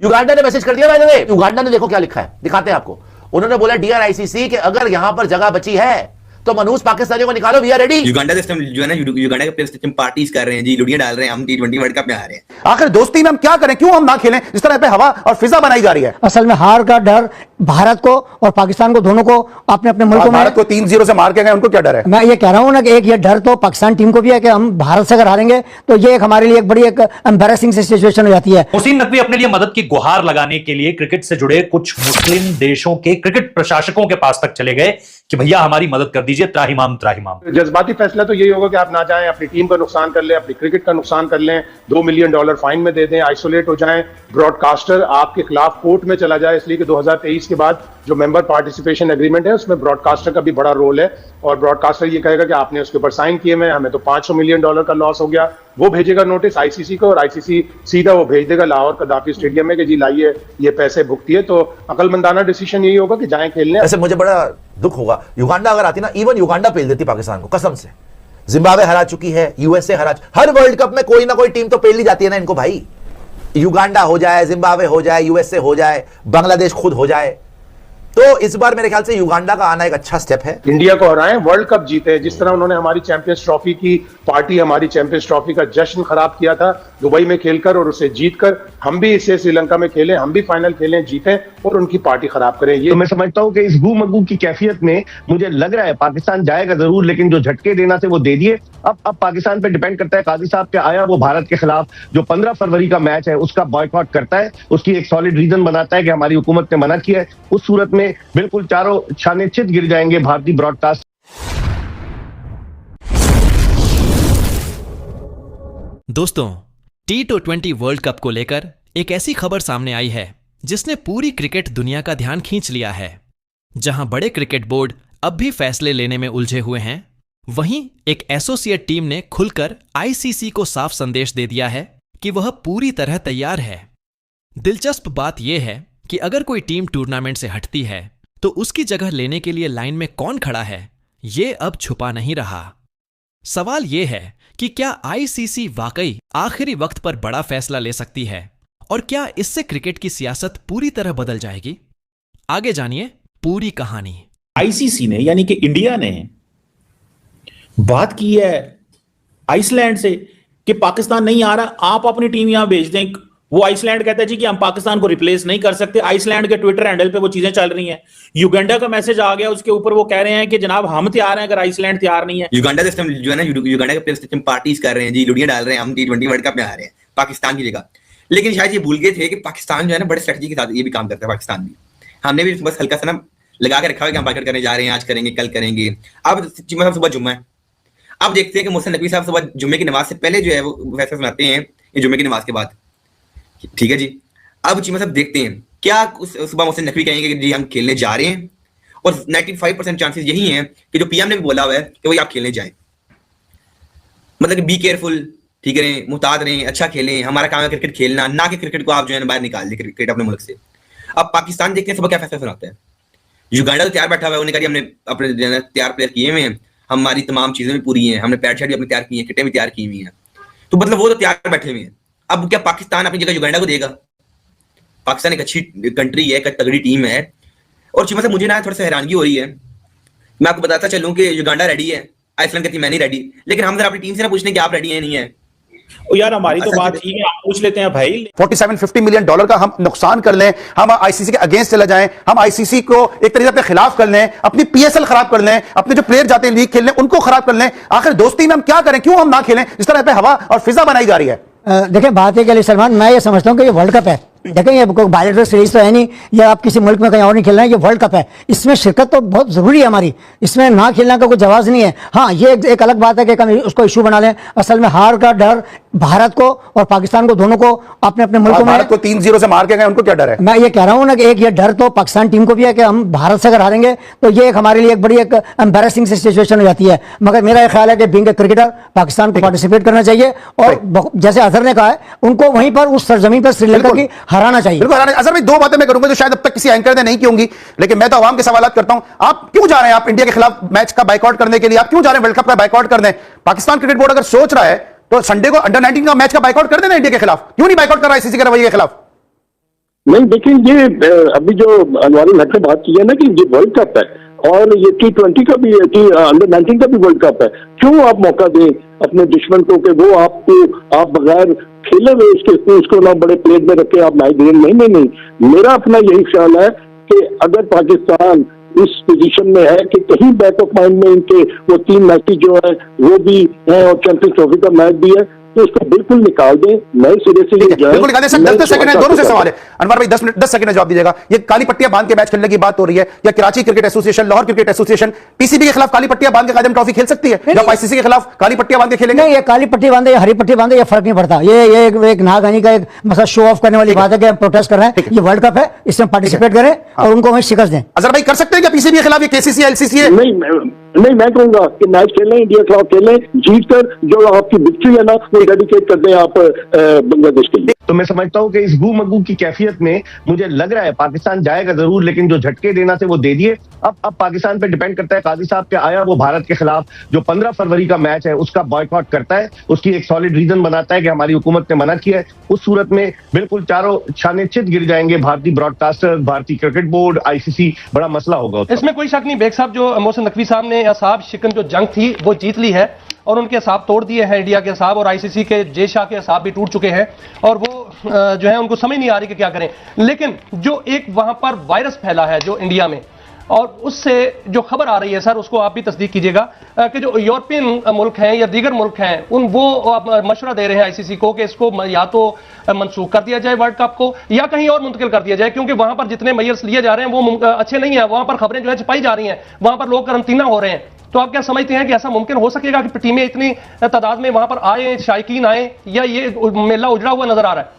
Uganda ने message कर दिया भाई। ने युगांडा ने देखो क्या लिखा है, दिखाते हैं आपको। उन्होंने बोला डियर आईसीसी कि अगर यहां पर जगह बची है तो मनूस पाकिस्तानियों को निकालो, we are ready. Uganda system जो है ना, युगांडा के प्लेयर सिस्टम पार्टीज कर रहे हैं जी, लुड़ियां डाल रहे हैं, हम T20 वर्ल्ड कप में आ रहे हैं। आखिर दोस्ती में हम क्या करें, क्यों हम ना खेलें? जिस तरह पे हवा और फिजा बनाई जा रही है। असल में हार का डर भारत को और पाकिस्तान को, दोनों को अपने अपने मुल्कों में। भारत को 3-0 से मार के गए, उनको क्या डर है? मैं ये कह रहा हूं ना कि एक ये डर तो पाकिस्तान टीम को भी है कि हम भारत से अगर हारेंगे तो ये एक हमारे लिए एक बड़ी एक एम्बैरेसिंग सिचुएशन हो जाती है। मोहसिन नकवी अपने लिए मदद की गुहार लगाने के लिए क्रिकेट से जुड़े कुछ मुस्लिम देशों के क्रिकेट प्रशासकों के पास तक चले गए कि भैया हमारी मदद कर दीजिए, त्राहिमाम त्राहिमाम। जज्बाती फैसला तो यही होगा कि आप ना जाएं, अपनी टीम का नुकसान कर लें, अपनी क्रिकेट का नुकसान कर लें, $2 मिलियन फाइन में दे दें, आइसोलेट हो जाएं, ब्रॉडकास्टर आपके खिलाफ कोर्ट में चला जाए, इसलिए कि 2023 के बाद जो मेंबर पार्टिसिपेशन एग्रीमेंट है उसमें ब्रॉडकास्टर का भी बड़ा रोल है, और ब्रॉडकास्टर ये कहेगा कि आपने उसके ऊपर साइन किए हैं, हमें तो $500 मिलियन का लॉस हो गया। वो भेजेगा नोटिस आईसीसी को, और आईसीसी सीधा वो भेज देगा लाहौर कदाफी स्टेडियम में कि जी लाइए ये पैसे भुगतिए। तो अकलमंदाना डिसीजन यही होगा कि जाएं खेलने। ऐसे मुझे बड़ा दुख होगा, युगांडा अगर आती ना, इवन युगांडा पेल देती पाकिस्तान को कसम से। जिम्बाब्वे हरा चुकी है, यूएसए हरा, हर वर्ल्ड कप में कोई ना कोई टीम तो पेल ली जाती है ना इनको भाई। युगांडा हो जाए, जिम्बाब्वे हो जाए, यूएसए हो जाए, बांग्लादेश खुद हो जाए, तो इस बार मेरे ख्याल से युगांडा का आना एक अच्छा स्टेप है। इंडिया को हराएं, वर्ल्ड कप जीते, जिस तरह उन्होंने हमारी चैंपियंस ट्रॉफी की पार्टी, हमारी चैंपियंस ट्रॉफी का जश्न खराब किया था दुबई में खेलकर और उसे जीतकर, हम भी इसे श्रीलंका में खेलें, हम भी फाइनल खेलें, जीतें और उनकी पार्टी खराब करें। ये तो मैं समझता हूं कि इस गू मगू की कैफियत में मुझे लग रहा है पाकिस्तान जाएगा जरूर, लेकिन जो झटके देना थे वो दे दिए। अब पाकिस्तान पे डिपेंड करता है। काजी साहब के आया वो भारत के खिलाफ जो 15 फरवरी का मैच है उसका बॉयकॉट करता है, उसकी एक सॉलिड रीजन बनाता है कि हमारी हुकूमत ने मना किया है। उस सूरत में बिल्कुल चारों शाने चित गिर जाएंगे भारतीय ब्रॉडकास्ट। दोस्तों, T20 वर्ल्ड कप को लेकर एक ऐसी खबर सामने आई है जिसने पूरी क्रिकेट दुनिया का ध्यान खींच लिया है। जहां बड़े क्रिकेट बोर्ड अब भी फैसले लेने में उलझे हुए हैं, वहीं एक एसोसिएट टीम ने खुलकर आईसीसी को साफ संदेश दे दिया है कि वह पूरी तरह तैयार है। दिलचस्प बात यह है कि अगर कोई टीम टूर्नामेंट से हटती है तो उसकी जगह लेने के लिए लाइन में कौन खड़ा है, ये अब छुपा नहीं रहा। सवाल यह है कि क्या आईसीसी वाकई आखिरी वक्त पर बड़ा फैसला ले सकती है, और क्या इससे क्रिकेट की सियासत पूरी तरह बदल जाएगी? आगे जानिए पूरी कहानी। आईसीसी ने यानी कि इंडिया ने बात की है आइसलैंड से कि पाकिस्तान नहीं आ रहा, आप अपनी टीम यहां भेज दें। वो आइसलैंड कहता है जी कि हम पाकिस्तान को रिप्लेस नहीं कर सकते। आइसलैंड के ट्विटर हैंडल पे वो चीजें चल रही हैं। युगांडा का मैसेज आ गया, उसके ऊपर वो कह रहे हैं कि जनाब हम तैयार हैं अगर आइसलैंड तैयार नहीं है। युगांडा सिस्टम जो है ना, युगांडा के प्लेयर सिस्टम पार्टीज कर रहे हैं जी, लुड़ियां डाल रहे हैं, हम T20 वर्ल्ड कप में आ रहे हैं पाकिस्तान की जगह। लेकिन शायद ये भूल गए थे कि पाकिस्तान जो है ना बड़े स्ट्रेटजी के साथ ये भी काम करता है। पाकिस्तान भी, हमने भी बस हल्का सा ना लगा के रखा है कि हम बाइकआउट करने जा रहे हैं, आज करेंगे, कल करेंगे। अब सुबह जुम्मा है, अब देखते हैं कि मोहसिन नकवी साहब सुबह जुम्मे की नमाज से पहले जो है वो फैसला सुनाते हैं, ये जुम्मे की नमाज के बाद, ठीक है जी। अब चीमा साहब देखते हैं क्या सुबह मोहसिन नकवी कहेंगे कि जी हम खेलने जा रहे हैं, और 95% चांसेस यही हैं कि जो पीएम ने भी बोला हुआ है कि वही आप खेलने जाएं, मतलब कि बी केयरफुल, ठीक है, मुहतात रहें, अच्छा खेलें, हमारा काम है क्रिकेट खेलना, ना कि क्रिकेट को आप जो है बाहर निकाल दें क्रिकेट अपने मुल्क से। अब पाकिस्तान देखते हैं सुबह क्या फैसला सुनाता है। युगांडा तो तैयार बैठा हुआ है, उन्होंने कहा हमने अपने तैयार प्लेयर किए हुए हैं, हमारी तमाम चीजें भी पूरी हैं, हमने पैड शर्ट भी अपने तैयार की हैं, किटें भी तैयार की हुई हैं, तो मतलब वो तो तैयार बैठे हुए हैं। अब क्या पाकिस्तान अपनी जगह युगांडा को देगा? पाकिस्तान एक अच्छी कंट्री है, एक तगड़ी टीम है, और चीमा से मुझे ना थोड़ा सा हैरानगी हो रही है। मैं आपको बताता चलूं कि युगांडा रेडी है, आइसलैंड कहती मैं नहीं रेडी, लेकिन हम जरा अपनी टीम से ना पूछने कि आप रेडी है नहीं है। ओ यार हमारी तो बात ठीक है, आप पूछ लेते हैं भाई। $47-50 मिलियन का हम नुकसान कर लें, हम आईसीसी के अगेंस्ट चले जाएं, हम आईसीसी को एक तरीके से खिलाफ कर लें, अपनी पीएसएल खराब कर लें, अपने जो प्लेयर जाते हैं लीग खेलने उनको खराब कर लें, आखिर दोस्ती में हम क्या करें, क्यों हम ना खेलें? जिस तरह पे हवा और फिजा बनाई जा रही है। देखिए बात है कि अली सलमान, मैं ये समझता हूँ कि ये वर्ल्ड कप है। देखें ये कोई बायलेटरल सीरीज तो है नहीं, या आप किसी मुल्क में कहीं और नहीं खेल रहे हैं, ये वर्ल्ड कप है, इसमें शिरकत तो बहुत जरूरी है हमारी, इसमें ना खेलने का कोई जवाब नहीं है। हाँ, ये एक अलग बात है कि हम उसको इशू बना लें। असल में हार का डर भारत को और पाकिस्तान को, दोनों को अपने अपने मुल्कों में। भारत को 3-0 से मार के गए, उनको क्या डर है? मैं ये कह रहा हूं ना कि एक ये डर तो पाकिस्तान टीम को भी है कि हम भारत से अगर हारेंगे तो ये एक हमारे लिए एक बड़ी एक एम्बैरेसिंग सिचुएशन हो जाती है। मगर मेरा ये ख्याल है कि बीइंग ए क्रिकेटर पाकिस्तान को पार्टिसिपेट करना चाहिए, और जैसे अजहर ने कहा है उनको वहीं पर उस सरजमीन पर श्रीलंका की हराना चाहिए। असल में दो बातें मैं करूंगा जो शायद अब तक किसी एंकर ने नहीं की होंगी, लेकिन मैं तो आवाम के सवाल करता हूं। आप क्यों जा रहे हैं, आप इंडिया के खिलाफ मैच का बाइकआउट करने के लिए आप क्यों जा रहे हैं? वर्ल्ड कप का बाइकआउट कर दें। पाकिस्तान क्रिकेट बोर्ड अगर सोच रहा है तो संडे को अंडर 19 का मैच का बाइकआउट कर देना इंडिया के खिलाफ, क्यों नहीं बाइकआउट कर रहा है आईसीसी के रवैये के खिलाफ? नहीं देखिए, ये अभी जो अनवारी भट्ट ने बात की है ना कि ये वर्ल्ड कप है और ये T20 का भी अंडर 19 का भी वर्ल्ड कप है, क्यों आप मौका दें अपने दुश्मन को कि वो आप बगैर खेले हुए उसको ना बड़े प्लेट में रखे आप मैच दें? नहीं, मेरा अपना यही ख्याल है कि अगर पाकिस्तान इस पोजीशन में है कि कहीं बैक ऑफ माइंड में इनके वो 3 मैचेस जो है वो भी है और चैंपियंस ट्रॉफी का मैच भी है, तो इसको बिल्कुल निकाल दें, नए सिरे से ये जाए। बिल्कुल निकाल दें सर। 10 सेकंड है, दोनों से सवाल है। अनवर भाई 10 सेकंड में जवाब दीजिएगा। ये काली पट्टियां बांध के मैच खेलने की बात हो रही है, या Karachi cricket association, Lahore cricket association PCB के खिलाफ काली पट्टियां बांध के कायम ट्रॉफी खेल सकती है, या आईसीसी के खिलाफ काली पट्टियां बांध के खेलेंगे? नहीं, ये काली पट्टी बांधे या हरी पट्टी बांधे ये फर्क नहीं पड़ता। ये एक नागानी का एक मतलब शो ऑफ करने वाली बात है कि हम प्रोटेस्ट कर रहे हैं। ये वर्ल्ड कप है, इसमें पार्टिसिपेट करें और उनको वहीं शिकस्त दें। अजहर भाई कर सकते हैं क्या पीसीबी के खिलाफ? ये केसीसी एलसीसी है। नहीं, मैं कहूंगा कि मैच खेलें, इंडिया के खिलाफ खेलें, जीत कर जो आपकी विक्ट्री है ना वो डेडिकेट कर दें आप बांग्लादेश के लिए। तो मैं समझता हूं कि इस गू मगू की कैफियत में मुझे लग रहा है पाकिस्तान जाएगा जरूर, लेकिन जो झटके देना थे वो दे दिए। अब पाकिस्तान पे डिपेंड करता है। काजी साहब क्या आया वो भारत के खिलाफ जो 15 फरवरी का मैच है उसका बॉयकॉट करता है, उसकी एक सॉलिड रीजन बनाता है कि हमारी हुकूमत ने मना किया है। उस सूरत में बिल्कुल चारों छाने चित गिर जाएंगे। भारतीय ब्रॉडकास्टर, भारतीय क्रिकेट बोर्ड, आईसीसी, बड़ा मसला होगा। इसमें कोई शक नहीं। बेग साहब जो मोहसिन नकवी साहब ने साहब शिकन जो जंग थी वो जीत ली है और उनके हिसाब तोड़ दिए हैं इंडिया के हिसाब, और आईसीसी के जे शाह के हिसाब भी टूट चुके हैं और वो जो है उनको समझ नहीं आ रही कि क्या करें। लेकिन जो एक वहां पर वायरस फैला है जो इंडिया में, और उससे जो खबर आ रही है सर उसको आप भी तस्दीक कीजिएगा कि जो यूरोपियन मुल्क हैं या दीगर मुल्क हैं वो मशवरा दे रहे हैं आईसीसी को कि इसको या तो मनसूख कर दिया जाए वर्ल्ड कप को या कहीं और मुंतकिल कर दिया जाए, क्योंकि वहां पर जितने मेजर्स लिए जा रहे हैं वो अच्छे नहीं है। वहां पर खबरें जो है छपाई जा रही हैं, वहां पर लोग करंतना हो रहे हैं। तो आप क्या समझते हैं कि ऐसा मुमकिन हो सकेगा कि टीमें इतनी तादाद में वहां पर आए, शायकीन आए, या ये मेला उजड़ा हुआ नजर आ रहा है?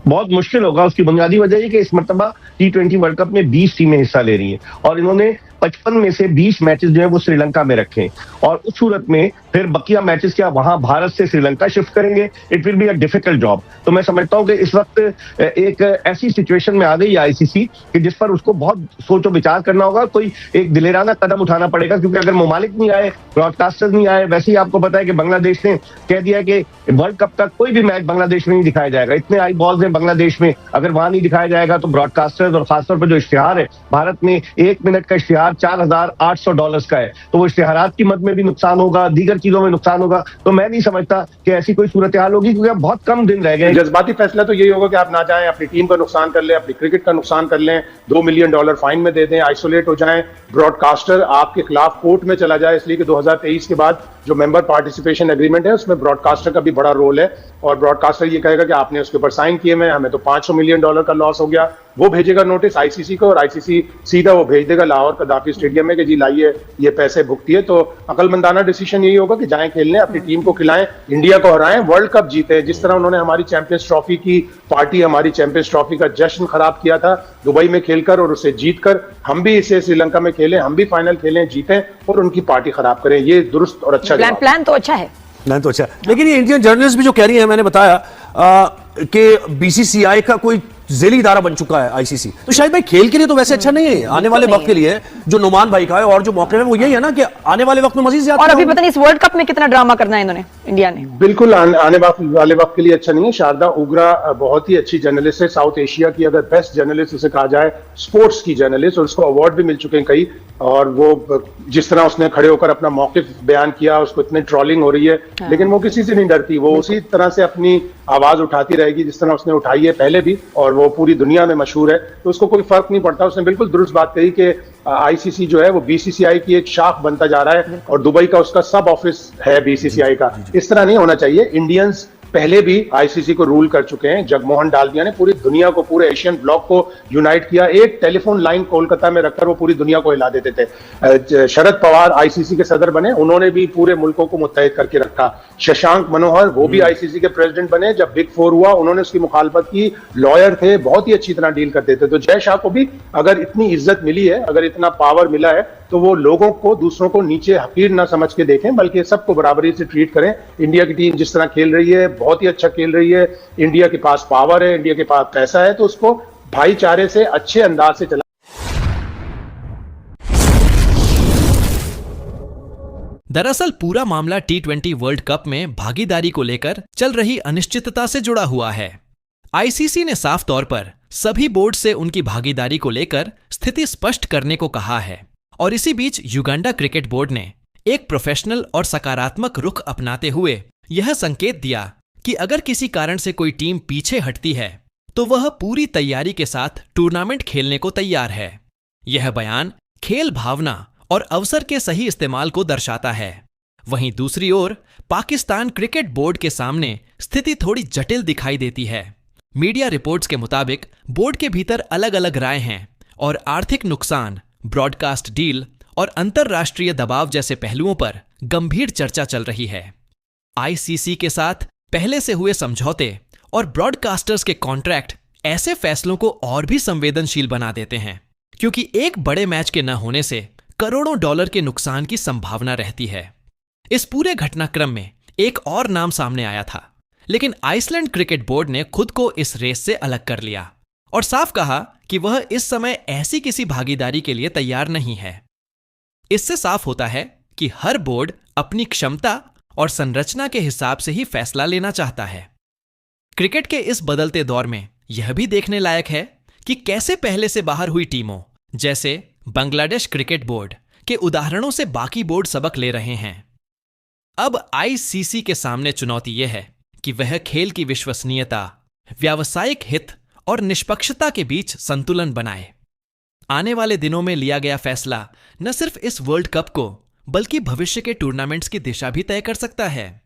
बहुत मुश्किल होगा। उसकी बुनियादी वजह है कि इस मरतबा T20 वर्ल्ड कप में 20 टीमें हिस्सा ले रही हैं और इन्होंने 55 में से 20 मैचेस जो है वो श्रीलंका में रखे, और उस सूरत में फिर बकिया मैचेस क्या वहां भारत से श्रीलंका शिफ्ट करेंगे? It will be a difficult job. तो मैं समझता हूं कि इस वक्त एक ऐसी सिचुएशन में आ गई है आईसीसी कि जिस पर उसको बहुत सोचो विचार करना होगा, कोई एक दिलेराना कदम उठाना पड़ेगा, क्योंकि अगर ममालिक नहीं आए, ब्रॉडकास्टर्स नहीं आए, वैसे ही आपको पता है कि बांग्लादेश ने कह दिया कि वर्ल्ड कप तक कोई भी मैच बांग्लादेश में नहीं दिखाया जाएगा। इतने आई बॉल्स हैं बांग्लादेश में, अगर वहां नहीं दिखाया जाएगा तो ब्रॉडकास्टर्स और खासतौर पर जो इश्तिहार है, भारत में 1 मिनट का इश्तिहार $4,800 का है, तो वो इश्तिहारात की मद में भी नुकसान होगा, दीगर चीजों में नुकसान होगा। तो मैं नहीं समझता कि ऐसी कोई सूरत हाल होगी, क्योंकि अब बहुत कम दिन रह गए। जज्बाती फैसला तो यही होगा कि आप ना जाएं, अपनी टीम का नुकसान कर लें, अपनी क्रिकेट का नुकसान कर लें, $2 मिलियन फाइन में दे दें, आइसोलेट हो जाएं, ब्रॉडकास्टर आपके खिलाफ कोर्ट में चला जाए, इसलिए कि 2023 के बाद जो मेंबर पार्टिसिपेशन एग्रीमेंट है उसमें ब्रॉडकास्टर का भी बड़ा रोल है, और ब्रॉडकास्टर ये कहेगा कि आपने उसके ऊपर साइन किए हैं, हमें तो $500 मिलियन का लॉस हो गया। वो भेजेगा नोटिस आईसीसी को और आईसीसी सीधा वो भेज देगा लाहौर कदाफी स्टेडियम में कि जी लाइए ये पैसे भुगतिए। तो अकलमंदाना डिसीजन यही होगा कि जाएं खेलने, अपनी टीम को खिलाएं, इंडिया को हराएं, वर्ल्ड कप जीते। जिस तरह उन्होंने हमारी चैंपियंस ट्रॉफी की पार्टी, हमारी चैंपियंस ट्रॉफी का जश्न खराब किया था दुबई में खेलकर और उसे जीतकर, हम भी इसे श्रीलंका में खेलें, हम भी फाइनल खेलें, जीतें और उनकी पार्टी खराब करें। ये दुरुस्त और अच्छा प्लान तो अच्छा है। प्लान तो अच्छा है, लेकिन ये इंडियन जर्नलिस्ट भी जो कह रही है, मैंने बताया कि बीसीसीआई का कोई जेली इदारा बन चुका है आईसीसी, तो शायद भाई खेल के लिए तो वैसे अच्छा नहीं है, आने वाले वक्त के लिए जो नुमान भाई का है और जो मौके है वो यही है ना कि आने वाले वक्त में मजीद ज्यादा। और अभी पता नहीं इस वर्ल्ड कप में कितना ड्रामा करना है इन्होंने, इंडिया ने। बिल्कुल आने वाले वक्त के लिए अच्छा नहीं है। शारदा उग्रा बहुत ही अच्छी जर्नलिस्ट है, साउथ एशिया की अगर बेस्ट जर्नलिस्ट उसे कहा जाए, स्पोर्ट्स की जर्नलिस्ट, और उसको अवार्ड भी मिल चुके हैं कई। और वो जिस तरह उसने खड़े होकर अपना मौकिफ बयान किया, उसको इतनी ट्रोलिंग हो रही है, लेकिन वो किसी से नहीं डरती, वो उसी तरह से अपनी आवाज उठाती रहेगी जिस तरह उसने उठाई है पहले भी, और वो पूरी दुनिया में मशहूर है, तो उसको कोई फर्क नहीं पड़ता। उसने बिल्कुल दुरुस्त बात कही कि आईसीसी जो है वो बीसीसीआई की एक शाख बनता जा रहा है और दुबई का उसका सब ऑफिस है बीसीसीआई का। इस तरह नहीं होना चाहिए। इंडियंस पहले भी आईसीसी को रूल कर चुके हैं। जगमोहन डालमिया ने पूरी दुनिया को, पूरे एशियन ब्लॉक को यूनाइट किया। एक टेलीफोन लाइन कोलकाता में रखकर वो पूरी दुनिया को हिला देते थे। शरद पवार आईसीसी के सदर बने, उन्होंने भी पूरे मुल्कों को मुत्तहिद करके रखा। शशांक मनोहर वो भी आईसीसी के प्रेसिडेंट बने, जब बिग 4 हुआ उन्होंने उसकी मुखालफत की, लॉयर थे, बहुत ही अच्छी तरह डील करते थे। तो जय शाह को भी अगर इतनी इज्जत मिली है, अगर इतना पावर मिला है, तो वो लोगों को, दूसरों को नीचे हकीर ना समझ के देखें, बल्कि सबको बराबरी से ट्रीट करें। इंडिया की टीम जिस तरह खेल रही है, बहुत ही अच्छा खेल रही है, इंडिया के पास पावर है, इंडिया के पास पैसा है, तो उसको भाईचारे से अच्छे अंदाज से चला। दरअसल पूरा मामला T20 वर्ल्ड कप में भागीदारी को लेकर चल रही अनिश्चितता से जुड़ा हुआ है। आईसीसी ने साफ तौर पर सभी बोर्ड से उनकी भागीदारी को लेकर स्थिति स्पष्ट करने को कहा है। और इसी बीच युगांडा क्रिकेट बोर्ड ने एक प्रोफेशनल और सकारात्मक रुख अपनाते हुए यह संकेत दिया कि अगर किसी कारण से कोई टीम पीछे हटती है तो वह पूरी तैयारी के साथ टूर्नामेंट खेलने को तैयार है। यह बयान खेल भावना और अवसर के सही इस्तेमाल को दर्शाता है। वहीं दूसरी ओर पाकिस्तान क्रिकेट बोर्ड के सामने स्थिति थोड़ी जटिल दिखाई देती है। मीडिया रिपोर्ट्स के मुताबिक बोर्ड के भीतर अलग अलग राय हैं और आर्थिक नुकसान, ब्रॉडकास्ट डील और अंतरराष्ट्रीय दबाव जैसे पहलुओं पर गंभीर चर्चा चल रही है। आईसीसी के साथ पहले से हुए समझौते और ब्रॉडकास्टर्स के कॉन्ट्रैक्ट ऐसे फैसलों को और भी संवेदनशील बना देते हैं, क्योंकि एक बड़े मैच के न होने से करोड़ों डॉलर के नुकसान की संभावना रहती है। इस पूरे घटनाक्रम में एक और नाम सामने आया था, लेकिन आइसलैंड क्रिकेट बोर्ड ने खुद को इस रेस से अलग कर लिया और साफ कहा कि वह इस समय ऐसी किसी भागीदारी के लिए तैयार नहीं है। इससे साफ होता है कि हर बोर्ड अपनी क्षमता और संरचना के हिसाब से ही फैसला लेना चाहता है। क्रिकेट के इस बदलते दौर में यह भी देखने लायक है कि कैसे पहले से बाहर हुई टीमों जैसे बांग्लादेश क्रिकेट बोर्ड के उदाहरणों से बाकी बोर्ड सबक ले रहे हैं। अब आईसीसी के सामने चुनौती यह है कि वह खेल की विश्वसनीयता, व्यावसायिक हित और निष्पक्षता के बीच संतुलन बनाए। आने वाले दिनों में लिया गया फैसला न सिर्फ इस वर्ल्ड कप को बल्कि भविष्य के टूर्नामेंट्स की दिशा भी तय कर सकता है।